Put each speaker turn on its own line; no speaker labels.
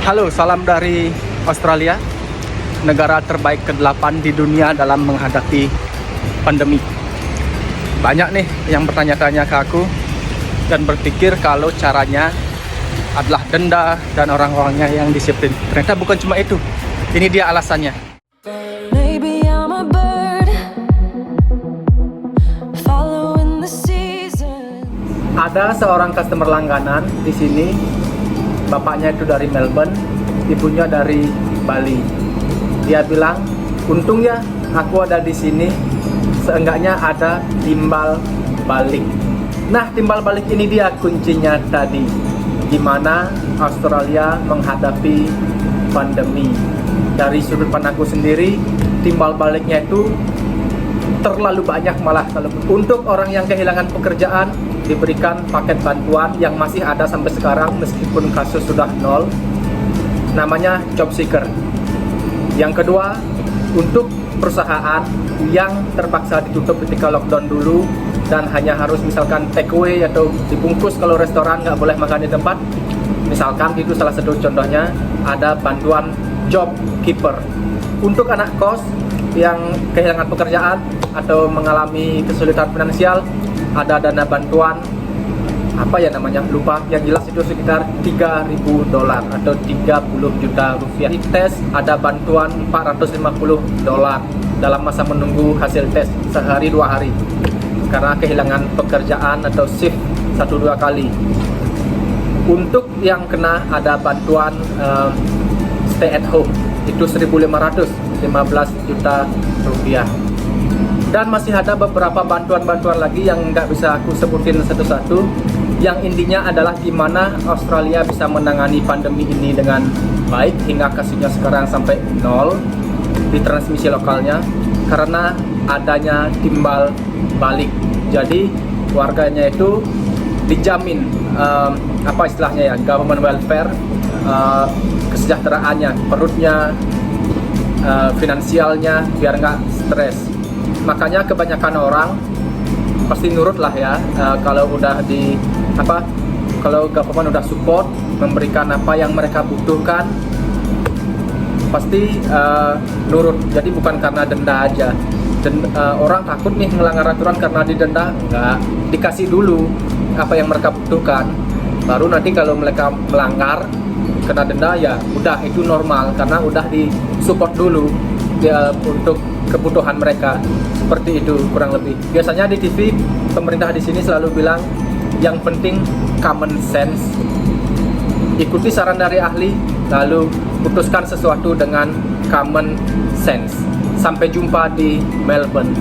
Halo, salam dari Australia, negara terbaik ke-8 di dunia dalam menghadapi pandemi. Banyak nih yang bertanya-tanya ke aku dan berpikir kalau caranya adalah denda dan orang-orangnya yang disiplin. Ternyata bukan cuma itu. Ini dia alasannya.
Maybe I'm a bird following the season.
Ada seorang customer langganan di sini. Bapaknya itu dari Melbourne, ibunya dari Bali. Dia bilang, untung ya aku ada di sini, seenggaknya ada timbal balik. Nah, timbal balik ini dia kuncinya tadi, gimana Australia menghadapi pandemi. Dari sudut pandangku sendiri, timbal baliknya itu terlalu banyak malah. Kalau untuk orang yang kehilangan pekerjaan, diberikan paket bantuan yang masih ada sampai sekarang meskipun kasus sudah nol, namanya job seeker. Yang kedua, untuk perusahaan yang terpaksa ditutup ketika lockdown dulu dan hanya harus misalkan take away atau dibungkus, kalau restoran nggak boleh makan di tempat, misalkan itu salah satu contohnya, ada bantuan job keeper. Untuk anak kos yang kehilangan pekerjaan atau mengalami kesulitan finansial, ada dana bantuan, apa ya namanya, lupa, yang jelas itu sekitar $3.000 atau 30 juta rupiah. Di tes ada bantuan $450 dalam masa menunggu hasil tes sehari 2 hari karena kehilangan pekerjaan atau shift 1-2 kali. Untuk yang kena ada bantuan stay at home, itu 1.500, 15 juta rupiah. Dan masih ada beberapa bantuan-bantuan lagi yang nggak bisa aku sebutin satu-satu. Yang intinya adalah gimana Australia bisa menangani pandemi ini dengan baik hingga kasusnya sekarang sampai 0 di transmisi lokalnya karena adanya timbal balik. Jadi warganya itu dijamin apa istilahnya ya, government welfare, kesejahteraannya, perutnya, finansialnya, biar nggak stres. Makanya kebanyakan orang pasti nurut lah ya, kalau udah kalau government udah support, memberikan apa yang mereka butuhkan, pasti nurut. Jadi bukan karena denda aja. Orang takut nih melanggar aturan karena didenda, enggak, dikasih dulu apa yang mereka butuhkan. Baru nanti kalau mereka melanggar kena denda, ya udah itu normal karena udah disupport dulu ya, untuk kebutuhan mereka. Seperti itu kurang lebih. Biasanya di TV pemerintah di sini selalu bilang yang penting common sense. Ikuti saran dari ahli, lalu putuskan sesuatu dengan common sense. Sampai jumpa di Melbourne.